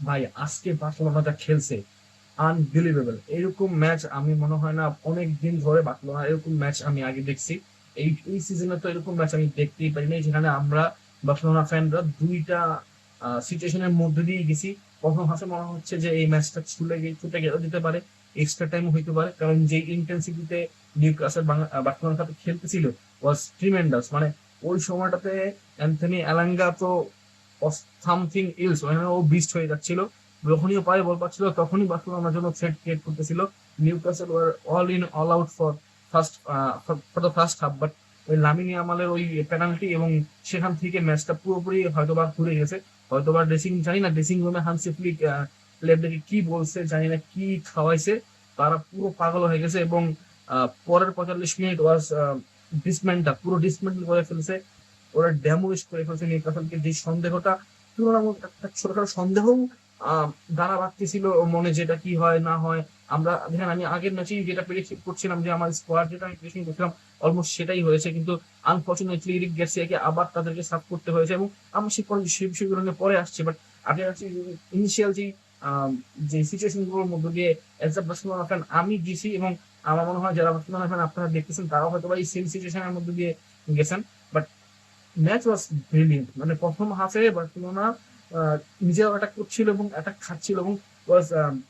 ভাই আজকে বার্সেলোনাটা খেলছে আনবিলিভেবল। এরকম ম্যাচ আমি মনে হয় না অনেক দিন ধরে বার্সেলোনা এরকম ম্যাচ আমি আগে দেখছি। এই সিজনে তো এরকম ম্যাচ আমি দেখতেই পারি নাই, যেখানে আমরা বার্সেলোনা ফ্যানরা দুইটা সিচুয়েশনের মধ্যে দিয়ে গেছি। প্রথম হাফে মনে হচ্ছে যে এই ম্যাচটা ছুটে গেলে দিতে পারে, এক্সট্রা টাইম হইতে পারে, কারণ যে ইন্টেন্সিটিতে নিউক্যাসল বার্সেলোনার সাথে খেলতেছিল ওয়াজ ট্রিমেন্ডাস। মানে ওই সময়টাতে অ্যান্থনি অ্যালাঙ্গা তো সামথিং ইলস, মানে ও বিস্ট হয়ে যাচ্ছিল। যখনই ও পায়ে বল পাচ্ছিল তখনই বার্সেলোনার জন্য থ্রেট ক্রিয়েট করতেছিল। Newcastle were all in all out first for the first half, but ওই লামিন ইয়ামালের ওই পেনাল্টি এবং সেখান থেকে ম্যাচটা পুরোপুরি হয়তোবা ঘুরে গেছে। হয়তোবা জানি না ড্রেসিং রুমে হানসি ফ্লিক প্লেয়ারদেরকে কি বলছে, জানি না কি খাওয়াইছে, তারা পুরো পাগল হয়ে গেছে। এবং পরের 45 মিনিট ওয়াজ পুরো ডিসমেন্টাল করে ফেলছে, ওরা ড্যামোলিশ করে ফেলছে নিউক্যাসলকে। যে সন্দেহটা, তুলনামূলক একটা ছোটখাটো সন্দেহ দাঁড়া বাড়তেছিল মনে, যেটা কি হয় না হয়। আমরা দেখেন, আমি আগের ম্যাচেই যেটা প্রেডিক্ট করছিলাম যে আমার স্কোয়াড যেটা আমি প্রেডিকশন করছিলাম অলমোস্ট সেটাই হয়েছে, কিন্তু আনফর্চুনেটলি এরিক গার্সিয়াকে আবার তাদেরকে সাফ করতে হয়েছে। এবং আমি সেই বিষয়গুলো নিয়ে পরে আসছি, বাট আগে আসছি ইনিশিয়াল যে সিচুয়েশন গুলোর মধ্যে দিয়ে এজ আ বার্সেলোনা ফ্যান আমি গেছি, এবং আমার মনে হয় যারা বার্সেলোনা ফ্যান আপনারা দেখতেছেন তারাও হয়তো এই সেম সিচুয়েশনের মধ্যে দিয়ে গেছেন। But match was brilliant. মানে প্রথম হাফে বার্সেলোনা নিজেও অ্যাটাক করছিল এবং অ্যাটাক খাচ্ছিল, এবং ওয়াজ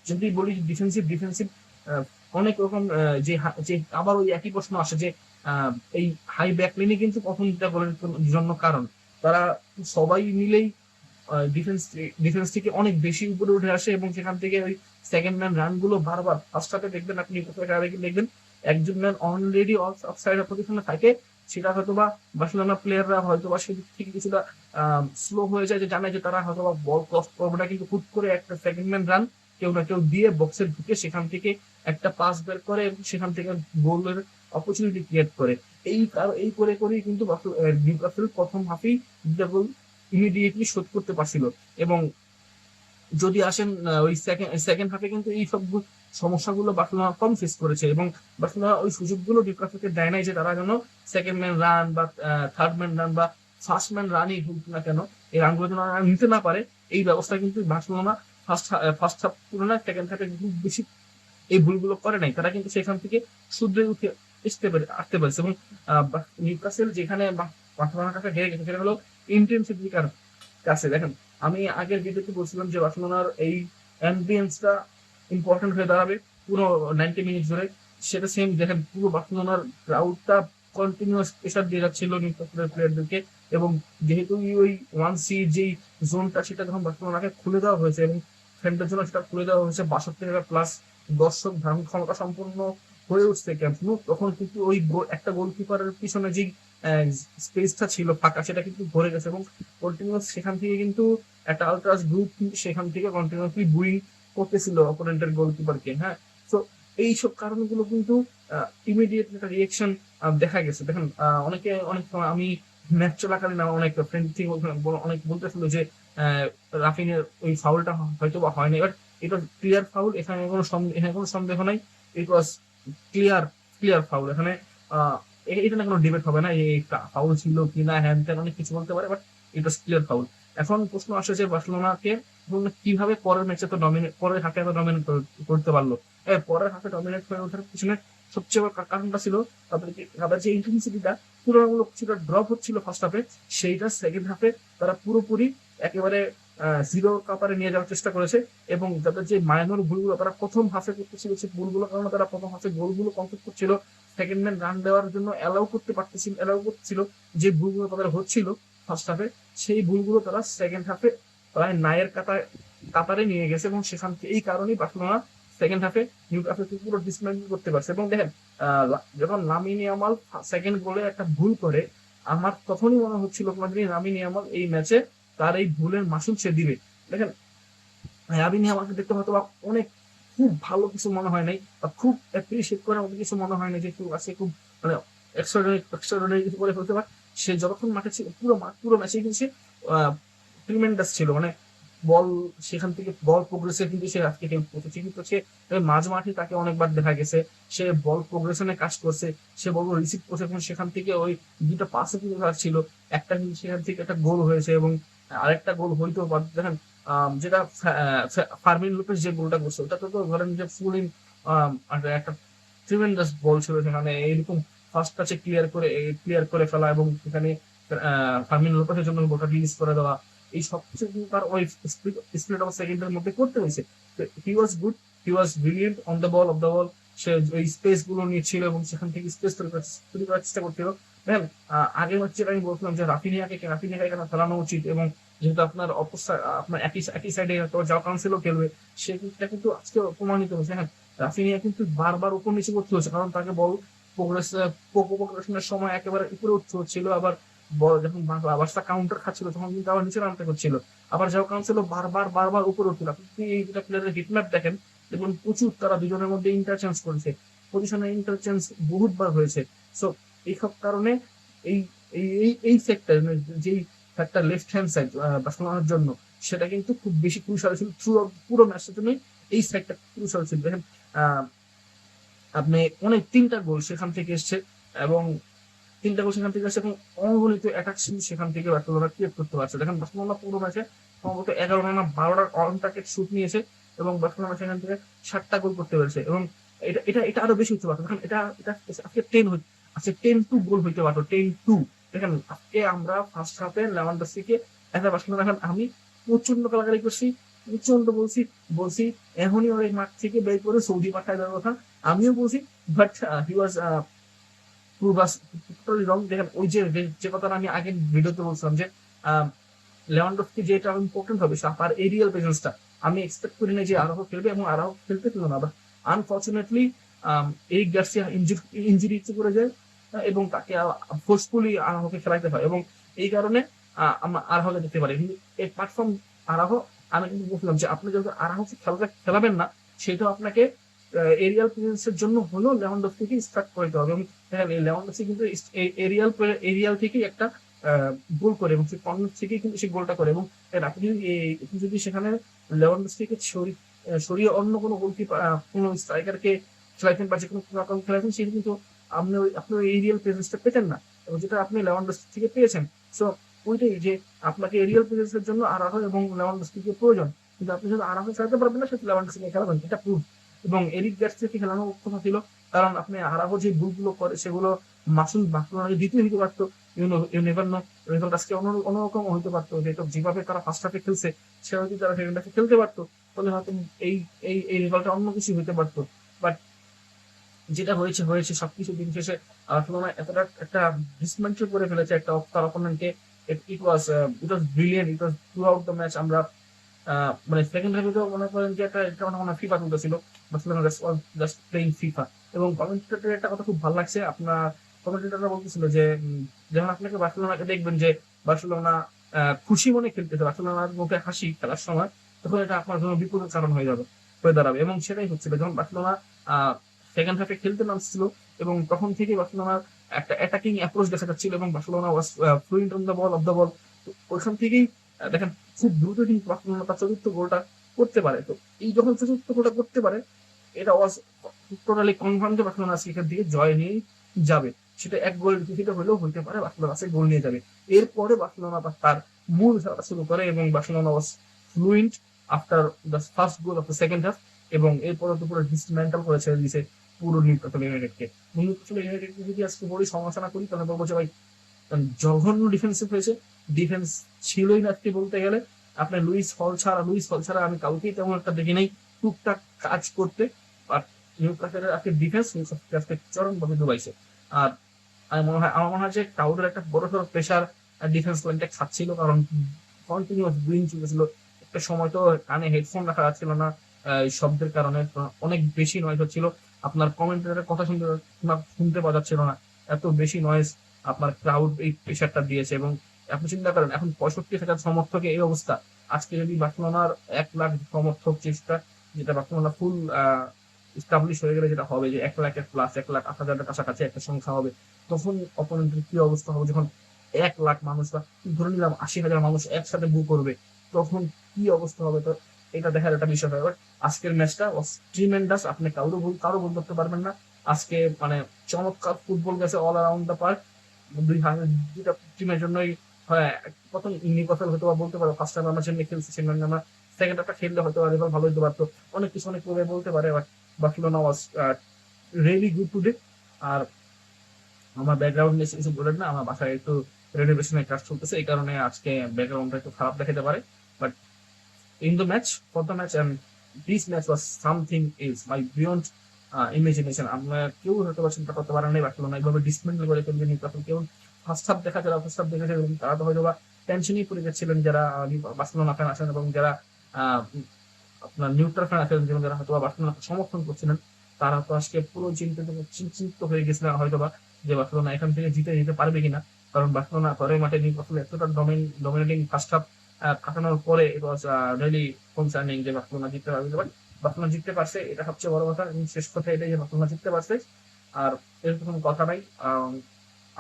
যদি বলি ডিফেন্সিভ ডিফেন্সিভ অনেক রকম যে আবার ওই একই প্রশ্ন আসে যে এই হাই ব্যাকলাইনে কিন্তু প্রথম দুটা গোলের জন্য কারণ তারা সবাই মিলেই ডিফেন্স ডিফেন্স থেকে অনেক বেশি উপরে উঠে আসে, এবং সেখান থেকে ওই সেকেন্ড ম্যান রান গুলো বারবার ফার্স্ট হাফে দেখবেন আপনি, দেখবেন একজন ম্যান অলরেডি অফ সাইড পজিশনে থাকে, সেটা হয়তোবা বার্সেলোনা প্লেয়াররা হয়তোবা সেদিক থেকে কিছুটা স্লো হয়ে যায়, যে জানে যে তারা হয়তোবা বল ক্রস করবে না, কিন্তু হুট করে একটা সেকেন্ড ম্যান রান কেউ না কেউ দিয়ে বক্সে ঢুকে সেখান থেকে একটা পাস বের করে এবং সেখান থেকে গোলের অপরচুনিটি ক্রিয়েট করে। এই করে করেই কিন্তু নিউক্যাসল প্রথম হাফেই দুটা গোল ইমিডিয়েটলি শোধ করতে পারছিল। এবং যদি আসেন ওই সেকেন্ড সেকেন্ড হাফে কিন্তু এই সব সমস্যাগুলো বার্সেলোনা কম ফেস করেছে, এবং বার্সেলোনা ওই সুযোগগুলো নিউক্যাসলকে দেয় নাই যে তারা যেন সেকেন্ড ম্যান রান বা থার্ড ম্যান রান বা ফার্স্ট ম্যান রানই হোক না কেন, এই রানগুলো যেন নিতে না পারে। এই ব্যবস্থা কিন্তু বার্সেলোনা ফার্স্ট হাফ তুলনায় সেকেন্ড হাফে খুব বেশি এই ভুলগুলো করে নাই, তারা কিন্তু সেখান থেকে শুধরে উঠে আসতে পারছে। এবং নিউক্যাসল যেখানে বার্সেলোনার কাছে হেরে গেছে সেটা হলো ইন্টেন্সিটির কাছে। দেখেন, আমি আগের ভিডিওতে বলছিলাম যে বার্সেলোনার এই অ্যাম্বিয়েন্সটা ইম্পর্টেন্ট হয়ে দাঁড়াবে পুরো 90 মিনিট ধরে। সেটা সেম দেখেন, পুরো বার্সেলোনার ক্রাউডটা কন্টিনিউয়াস প্রেশার দিয়ে যাচ্ছিল নিউক্যাসলের প্লেয়ারদেরকে। এবং যেহেতু ওই 1C যেই জোনটা সেটা যখন বার্সেলোনাকে খুলে দেওয়া হয়েছে, এবং ফ্যানদের জন্য সেটা খুলে দেওয়া হয়েছে, 62,000 প্লাস দর্শক ধারণ ক্ষমতা সম্পন্ন হয়ে উঠছে ক্যাম্প নু, তখন কিন্তু ওই একটা গোলকিপারের পিছনে যে স্পেসটা ছিল ফাঁকা সেটা কিন্তু ভরে গেছে। এবং কন্টিনিউয়াস সেখান থেকে কিন্তু একটা আলট্রাস গ্রুপ কিন্তু সেখান থেকে কন্টিনিউয়াসলি বুইং করতেছিল অপোনেন্টের গোলকিপারকে। হ্যাঁ, তো এইসব কারণগুলো কিন্তু ইমিডিয়েট একটা রিয়েকশন দেখা গেছে। দেখেন, অনেক সময় আমি ম্যাচ চলাকালীন আমার অনেক ফ্রেন্ড থেকে অনেক বলতেছিল যে রাফিনের ওই ফাউলটা হয়তো বা হয়নি, বাট এটা ক্লিয়ার ফাউল, এখানে কোনো সন্দেহ নাই। ইট ওয়াজ ক্লিয়ার ক্লিয়ার ফাউল। এখানে আহ এটা না কোনো ডিবেট হবে না, এই ফাউল ছিল কি না, হ্যান ত্যান অনেক কিছু বলতে পারে, but it was clear foul. এখন প্রশ্ন আসে যে বার্সেলোনাকে কিভাবে পরের ম্যাচে তো ডমিনেট, পরের হাফে এত ডমিনেট করতে পারলো। পরের হাফে ডমিনেট হয়ে ওঠার পিছনে সবচেয়ে বড় কারণটা ছিল তাদের যে ইন্টেন্সিটিটা তুলনামূলক কিছুটা ড্রপ হচ্ছিল ফার্স্ট হাফে, সেইটা সেকেন্ড হাফে তারা পুরোপুরি একেবারে জিরো কাপারে নিয়ে যাওয়ার চেষ্টা করেছে। এবং তাদের যে মাইনর ভুলগুলো তারা প্রথম হাফে করতেছিল, সেই ভুলগুলো কারণে তারা প্রথম হাফে গোলগুলো কমপ্লিট করছিল, সেকেন্ড ম্যান রান দেওয়ার জন্য অ্যালাউ করছিল, যে ভুলগুলো তাদের হচ্ছিল ফার্স্ট হাফে, সেই ভুলগুলো তারা সেকেন্ড হাফে প্রায় নায়ের কাতারে নিয়ে গেছে। এবং সেখান থেকে এই কারণেই বার্সেলোনা সেকেন্ড হাফে নিউক্যাসলকে পুরো ডিসমেন্টল করতে পারছে। এবং দেখেন, যখন লামিন ইয়ামাল সেকেন্ড গোলে একটা ভুল করে, আমার তখনই মনে হচ্ছিল কোনোদিনই লামিন ইয়ামাল এই ম্যাচে তার এই ভুলের মাসুল সে দিবে। দেখেন, লামিন ইয়ামালকে দেখতে হয়তো বা অনেক খুব ভালো কিছু মনে হয় নাই, বা খুব অ্যাপ্রিসিয়েট করার মতো কিছু মনে হয় না, যে কেউ আছে খুব মানে এক্সট্রাঅর্ডিনারি কিছু করে ফেলতে পারে। সে যতক্ষণ মাঠে ছিল পুরো ম্যাচে কিন্তু সে ট্রিমেন্ডাস ছিল। মানে বল সেখান থেকে বল প্রোগ্রেসে কিন্তু সে আজকে হেল্প করছে, কিন্তু সে মাঝ মাঠে তাকে অনেকবার দেখা গেছে সে বল প্রোগ্রেশনে কাজ করছে, সে বল রিসিভ করছে, এবং সেখান থেকে ওই দুটা পাসে কিন্তু ছিল, একটা কিন্তু সেখান থেকে একটা গোল হয়েছে, এবং আরেকটা গোল হইতেও পারত। দেখেন, যেটা ফার্মিন লোপেস যে গোলটা করছে ওটা তো ধরেন যে ফুল ইন একটা ট্রিমেন্ডাস বল ছিল সেখানে, এইরকম ফার্স্ট টাচে ক্লিয়ার করে ফেলা এবং সেখানে ফার্মিন লোপেসের জন্য গোলটা রিলিজ করে দেওয়া, এই সব কিছু কিন্তু তার ওই স্প্লিট অফ সেকেন্ডের মধ্যে করতে হয়েছে। He was good, he was brilliant on the ball, off the ball. সে ওই স্পেস গুলো নিচ্ছিল এবং সেখান থেকে স্পেস তৈরি করার চেষ্টা করছিল। ম্যাম, আগের ম্যাচে আমি বলছিলাম যে রাফিনিয়াকে কেন খেলানো উচিত, এবং যেহেতু আপনার আপনার একই সাইডে যাও কাউন্সিলও খেলবে, সেটা কিন্তু আজকে প্রমাণিত হয়েছে। হ্যাঁ, রাফিনিয়া কিন্তু বারবার উপর নিচে করতে হচ্ছে, কারণ তাকে বল প্রোগ্রেশনের সময় একেবারে উপরে উঠতে হচ্ছিল, আবার বল যখন বার্সা কাউন্টার খাচ্ছিল তখন কিন্তু আবার নিচে নামতে হচ্ছিল, আবার যাও কাউন্সিলও বারবার উপরে উঠছিল। আপনি এই দুটা প্লেয়ারের হিটম্যাপ দেখেন, দেখুন প্রচুর তারা দুজনের মধ্যে ইন্টারচেঞ্জ করেছে, পজিশনের ইন্টারচেঞ্জ বহুতবার হয়েছে। সো এই সব কারণে এই এই সেক্টর, যেই ফ্যাক্টর লেফট হ্যান্ড সাইড বার্সেলোনার জন্য, সেটা কিন্তু খুব বেশি ক্রুশাল ছিল থ্রু পুরো ম্যাচের জন্য। এই সাইডটা ক্রুশাল ছিল। দেখেন আপনি অনেক 3টা গোল সেখান থেকে এসছে, এবং 3টা গোল সেখান থেকে এসছে, এবং অগণিত অ্যাটাক সেখান থেকে বার্সেলোনা ক্রিয়েট করতে পারছে। দেখেন বার্সেলোনা পুরো ম্যাচে সম্ভবত 11 না 12টা অন টার্গেট শুট নিয়েছে, এবং বার্সেলোনা সেখান থেকে 7টা গোল করতে পেরেছে, এবং এটা এটা এটা আরো বেশি হতে পারতো। দেখেন এটা এটা আজকে 10-2 গোল হইতে পারতো, 10-2। দেখেন আজকে আমরা ফার্স্ট হাফে লেভানডস্কিকে একটা বার্সেলোনা, দেখেন আমি প্রচন্ড গালাগালি করছি, প্রচন্ড বলছি এখনই ওই মাঠ থেকে বের করে সৌদি পাঠায় দেওয়ার কথা আমিও বলছি, বাট হি ওয়াজ টোটালি রং। দেখেন ওই যে কথাটা আমি আগে ভিডিওতে বলছিলাম যে লেভানডস্কি যেটা ইম্পর্টেন্ট হবে তার এরিয়াল প্রেজেন্সটা, আমি এক্সপেক্ট করি না যে আরাহো খেলবে, এবং আরাহো খেলতে ছিল না। আনফর্চুনেটলি এরিক গার্সিয়া ইঞ্জুরি করে যায়, এবং তাকে ফোর্সফুলি আরাহোকে খেলাইতে হয়, এবং এই কারণে আমরা আরাহোকে দেখতে পারি। কিন্তু এই প্ল্যাটফর্ম আরাহো, আমি কিন্তু বলছিলাম যে আপনি যখন আরাহোকে খেলাবেন না, সেটাও আপনাকে এরিয়াল প্রেজেন্সের জন্য হলেও লেভানডস্কিকে স্টার্ট করতে হবে। এবং এই লেভানডস্কি কিন্তু এরিয়াল থেকেই একটা গোল করে, এবং সেই কর্নার থেকেই কিন্তু সে গোলটা করে, এবং আপনি যদি সেখানে লেভানডস্কিকে সরিয়ে অন্য কোনো গোলকিপার কোনো স্ট্রাইকারকে খেলাইতেন বা যে কোনো খেলাইতেন, সেটা কিন্তু আপনি ওই এরিয়াল প্রেজেন্সটা পেতেন না, এবং যেটা আপনি লেভানডস্কি থেকে পেয়েছেন। সো ওইটাই যে আপনাকে এরিয়াল প্রেজেন্সের জন্য আরাহো এবং লেভানডস্কিকে প্রয়োজন, কিন্তু আপনি যদি আরাহো খেলাতে পারবেন না, সেটা লেভানডস্কিকে খেলাবেন, এটা প্রুভ। এবং এরিক গার্সিয়াকে খেলানোর কথা ছিল, কারণ আপনি আরাহো যে ভুলগুলো করে সেগুলো মাসুল বার্সেলোনাকে দ্বিতীয় হতে পারতো, নেভার নো, রেজাল্ট আজকে অন্যরকম হইতে পারতো, যেভাবে তারা ফার্স্ট হাফে খেলছে সেভাবে যদি তারা সেকেন্ড হাফে খেলতে পারতো, তাহলে হয়তো এই এই এই রেজাল্টটা অন্য কিছু হইতে পারতো। বাট যেটা হয়েছে সবকিছু দিন শেষে বার্সেলোনা এতটা একটা ডিসমেন্টাল করে ফেলেছে একটা তার অপোনেন্টকে। It was brilliant, it was throughout the match. আমরা মানে সেকেন্ড হাফে তো মনে করেন যে এটা মনে ফিফা চলতেছিল, বার্সেলোনা জাস্ট প্লেইং ফিফা। এবং কমেন্টেটরের একটা কথা খুব ভালো লাগছে, আপনার কমেন্টেটররা বলতেছিল যে যখন আপনাকে বার্সেলোনাকে দেখবেন যে বার্সেলোনা খুশি মনে খেলতেছে, বার্সেলোনার মুখে হাসি খেলার সময়, তখন এটা আপনার জন্য বিপদের কারণ হয়ে দাঁড়াবে, এবং সেটাই হচ্ছিল যখন বার্সেলোনা সেকেন্ড হাফে খেলতে নামছিল, এবং তখন থেকে বার্সেলোনার একটা অ্যাটাকিং অ্যাপ্রোচ দেখা যাচ্ছিল, এবং Barcelona was fluent on the ball, off the বল। ওইখান থেকেই দেখেন খুব দ্রুত কিন্তু বার্সেলোনা তার চতুর্থ গোলটা করতে পারে। তো এই যখন চতুর্থ গোলটা করতে পারে, এটা ওয়াজ টোটালি কনফার্ম যে বার্সেলোনা আজকে এখান থেকে জয় নিয়েই যাবে। সেটা এক গোলের ভিত্তিতে হলেও হইতে পারে, বার্সেলোনা আজকে গোল নিয়ে যাবে। এরপরে বার্সেলোনা তার মূল খেলাটা শুরু করে, এবং Barcelona was fluent after the first goal of the second half, এবং এরপরে তো পুরো ডিসমেন্টাল করে ছেড়ে দিয়েছে পুরো নিউক্যাসল ইউনাইটেডকে। নিউক্যাসল ইউনাইটেডকে যদি আজকে বলি সমালোচনা করি, তাহলে বলবো যে ভাই জঘন্য ডিফেন্সিভ হয়েছে, ডিফেন্স ছিলই না আজকে বলতে গেলে। আপনার লুইস হল ছাড়া আমি কাউকেই তেমন একটা দেখি নাই টুকটাক কাজ করতে। আর নিউক্যাসলের আজকে ডিফেন্স আজকে চরমভাবে ডুবাইছে। আর আমার মনে হয় যে কাউডের একটা বড় সড়ো প্রেশার ডিফেন্স লাইনটা খাচ্ছিল, কারণ কন্টিনিউয়াস ব্লিং চলতেছিল। একটা সময় তো কানে হেডফোন রাখা যাচ্ছিল না শব্দের কারণে, অনেক বেশি নয়েজ হচ্ছিল, আপনার কমেন্টেটরের কথা শুনতে পাওয়া যাচ্ছিল না, এত বেশি নয়েজ আপনার ক্রাউড এই প্রেশারটা দিয়েছে। এবং আপনি চিন্তা করেন এখন 65,000 সমর্থকের এই অবস্থা, আজকে যদি বার্সেলোনার 1 লাখ সমর্থক চেষ্টা, যেটা বার্সেলোনা ফুল এস্টাবলিশ হয়ে গেলে যেটা হবে যে 1 লাখের প্লাস 1,08,000 কাছাকাছি একটা সংখ্যা হবে, তখন অপোনেন্টের কি অবস্থা হবে যখন 1 লাখ মানুষ বা ধরে নিলাম 80,000 মানুষ একসাথে বু করবে, তখন কি অবস্থা হবে? তো এটা দেখার একটা বিষয় হবে। আজকের ম্যাচটা ট্রিমেন্ডাস, আপনি কারো ভুল করতে পারবেন না। আজকে মানে চমৎকার ফুটবল গেছে অল অ্যারাউন্ড দ্য পার্ক। দুইটা টিমের জন্যই হয়, প্রথম নিউক্যাসল হয়তো বলতে পারো ফার্স্ট টাইম আমরা জন্য খেলছি, সেখানে আমরা সেকেন্ড হাফটা খেললে হয়তো রিভাল ভালো হতে পারতো, অনেক কিছু অনেক করে বলতে পারে, but Barcelona was really good today. আর আমার ব্যাকগ্রাউন্ড নিয়ে কিছু বলেন না, আমার বাসায় একটু রেনোভেশনের কাজ চলতেছে, এই কারণে আজকে ব্যাকগ্রাউন্ডটা একটু খারাপ দেখাতে পারে। But in the match, for the match, and this match was something else, like beyond imagination. আমরা কেউ হয়তো বা চিন্তা করতে পারে নাই বার্সেলোনা এইভাবে ডিসমেন্টল করে ফেলবে নিউক্যাসল। কেউ ফার্স্ট হাফ দেখা যারা ফার্স্ট হাফ দেখেছে এবং তারা তো হয়তো বা টেনশনই পড়ে যাচ্ছিলেন, যারা বার্সেলোনা ফ্যান আছেন এবং যারা আহ, আপনার নিউট্রাল ফ্যান আছেন, যেমন যারা হয়তো বা বার্সেলোনাকে সমর্থন করছিলেন, তারা তো আজকে পুরো চিন্তিত হয়ে গেছিলেন হয়তো বা যে বার্সেলোনা এখান থেকে জিতে যেতে পারবে কিনা। কারণ বার্সেলোনা ঘরের মাঠে নিউক্যাসল এতটা ডমিনেটিং ফার্স্ট হাফ কাটানোর পরে ইট ওয়াজ রিয়েলি কনসার্নিং যে বার্সেলোনা জিততে পারবে। বাট বার্সেলোনা জিততে পারছে, এটা সবচেয়ে বড় কথা, এবং শেষ কথা এটাই যে বার্সেলোনা জিততে পারছে। আর এরকম কোনো কথা নাই।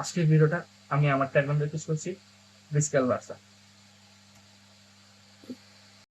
আজকের ভিডিওটা আমি আমার ট্যাগলাইন রেখে করছি, রিস্কাল বার্সা।